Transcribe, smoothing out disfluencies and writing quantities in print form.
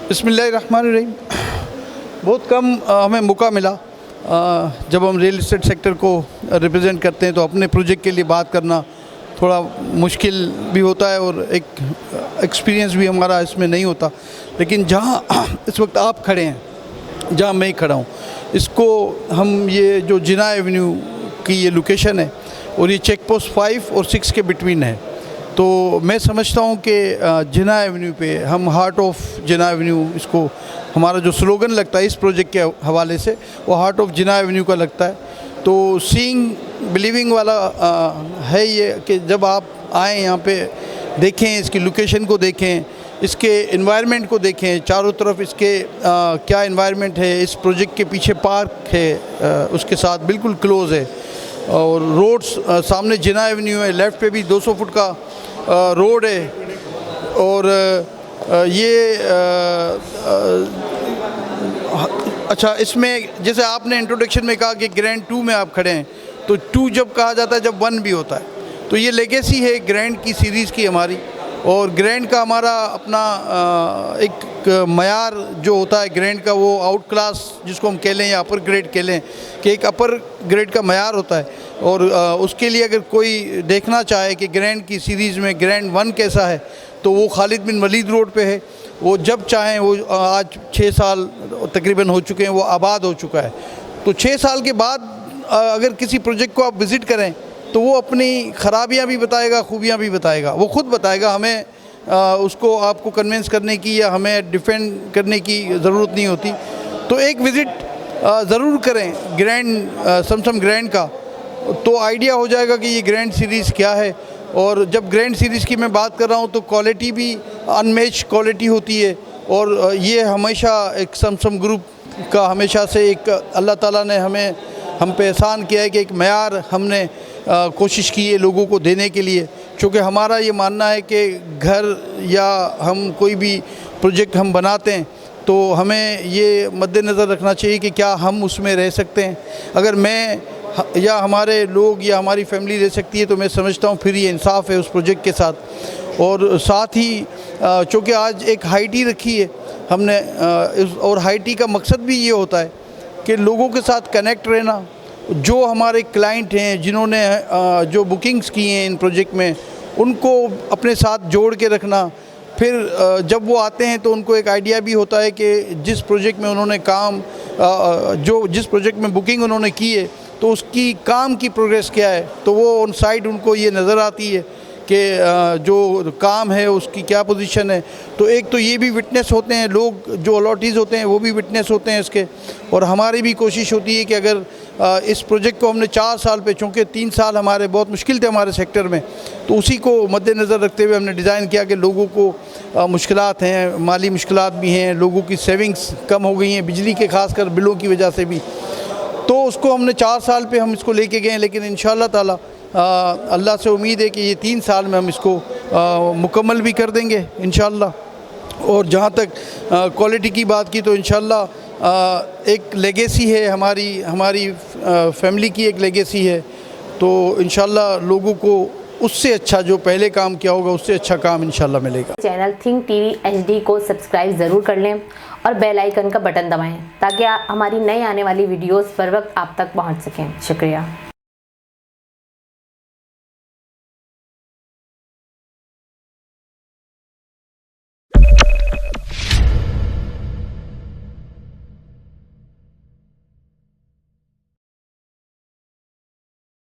बिस्मिल्लाहिर्रहमानिर्रहीम। बहुत कम हमें मौका मिला जब हम रियल इस्टेट सेक्टर को रिप्रेजेंट करते हैं तो अपने प्रोजेक्ट के लिए बात करना थोड़ा मुश्किल भी होता है और एक एक्सपीरियंस भी हमारा इसमें नहीं होता। लेकिन जहाँ इस वक्त आप खड़े हैं, जहाँ मैं खड़ा हूँ, इसको हम ये जो जिना एवेन्यू की ये लोकेशन है और ये चेक पोस्ट 5 और 6 के बिटवीन है, तो मैं समझता हूँ कि जिना एवेन्यू पे हम हार्ट ऑफ जिना एवेन्यू, इसको हमारा जो स्लोगन लगता है इस प्रोजेक्ट के हवाले से वो हार्ट ऑफ जिना एवेन्यू का लगता है। तो सीइंग बिलीविंग वाला है ये कि जब आप आएँ यहाँ पे देखें, इसकी लोकेशन को देखें, इसके एनवायरनमेंट को देखें, चारों तरफ इसके क्या एनवायरनमेंट है, इस प्रोजेक्ट के पीछे पार्क है, उसके साथ बिल्कुल क्लोज़ है और रोड्स सामने जिना एवेन्यू है, लेफ़्ट पे भी 200 फुट का रोड है और ये अच्छा, इसमें जैसे आपने इंट्रोडक्शन में कहा कि ग्रैंड 2 में आप खड़े हैं, तो 2 जब कहा जाता है जब 1 भी होता है, तो ये लेगेसी है ग्रैंड की सीरीज़ की हमारी। और ग्रैंड का हमारा अपना एक मयार जो होता है ग्रैंड का, वो आउट क्लास जिसको हम कह लें या अपर ग्रेड कह लें, कि एक अपर ग्रेड का मयार होता है। और उसके लिए अगर कोई देखना चाहे कि ग्रैंड की सीरीज़ में ग्रैंड 1 कैसा है, तो वो खालिद बिन वलीद रोड पे है। वो जब चाहें, वो आज 6 साल तकरीबन हो चुके हैं, वो आबाद हो चुका है। तो 6 साल के बाद अगर किसी प्रोजेक्ट को आप विज़िट करें तो वो अपनी ख़राबियाँ भी बताएगा, खूबियाँ भी बताएगा, वो ख़ुद बताएगा। हमें उसको आपको कन्विंस करने की या हमें डिफेंड करने की ज़रूरत नहीं होती। तो एक विज़िट ज़रूर करें ग्रैंड समसम ग्रैंड का, तो आइडिया हो जाएगा कि ये ग्रैंड सीरीज़ क्या है। और जब ग्रैंड सीरीज़ की मैं बात कर रहा हूँ तो क्वालिटी भी अनमैच क्वालिटी होती है। और ये हमेशा एक समसम ग्रुप का हमेशा से एक अल्लाह ताला ने हम पे एहसान किया है कि एक मयार हमने कोशिश की है लोगों को देने के लिए। चूँकि हमारा ये मानना है कि घर या हम कोई भी प्रोजेक्ट हम बनाते हैं तो हमें ये मद्देनज़र रखना चाहिए कि क्या हम उसमें रह सकते हैं। अगर मैं या हमारे लोग या हमारी फैमिली रह सकती है तो मैं समझता हूँ फिर ये इंसाफ है उस प्रोजेक्ट के साथ। और साथ ही चूँकि आज एक हाईटी रखी है हमने, और हाईटी का मकसद भी ये होता है कि लोगों के साथ कनेक्ट रहना। जो हमारे क्लाइंट हैं जिन्होंने जो बुकिंग्स की हैं इन प्रोजेक्ट में, उनको अपने साथ जोड़ के रखना। फिर जब वो आते हैं तो उनको एक आइडिया भी होता है कि जिस प्रोजेक्ट में उन्होंने काम जिस प्रोजेक्ट में बुकिंग उन्होंने की है तो उसकी काम की प्रोग्रेस क्या है, तो वो ऑन साइड उनको ये नज़र आती है कि जो काम है उसकी क्या पोजीशन है। तो एक तो ये भी विटनेस होते हैं लोग, जो अलॉटीज़ होते हैं वो भी विटनेस होते हैं इसके। और हमारी भी कोशिश होती है कि अगर इस प्रोजेक्ट को हमने 4 साल पे, चूँकि 3 साल हमारे बहुत मुश्किल थे हमारे सेक्टर में, तो उसी को मद्देनज़र रखते हुए हमने डिज़ाइन किया कि लोगों को मुश्किलात हैं, माली मुश्किलात भी हैं, लोगों की सेविंग्स कम हो गई हैं बिजली के ख़ासकर बिलों की वजह से भी। तो उसको हमने 4 साल पे हम इसको लेके गए। लेकिन इंशाअल्लाह ताला अल्लाह से उम्मीद है कि ये 3 साल में हम इसको मुकम्मल भी कर देंगे इंशाअल्लाह। और जहाँ तक क्वालिटी की बात की तो इंशाअल्लाह एक लेगेसी है हमारी फैमिली की एक लेगेसी है। तो इंशाअल्लाह लोगों को उससे अच्छा जो पहले काम किया होगा उससे अच्छा काम इंशाअल्लाह मिलेगा। चैनल थिंक टीवी HD को सब्सक्राइब ज़रूर कर लें और बेल आइकन का बटन दबाएं ताकि हमारी नई आने वाली वीडियोस पर वक्त आप तक पहुंच सकें। शुक्रिया।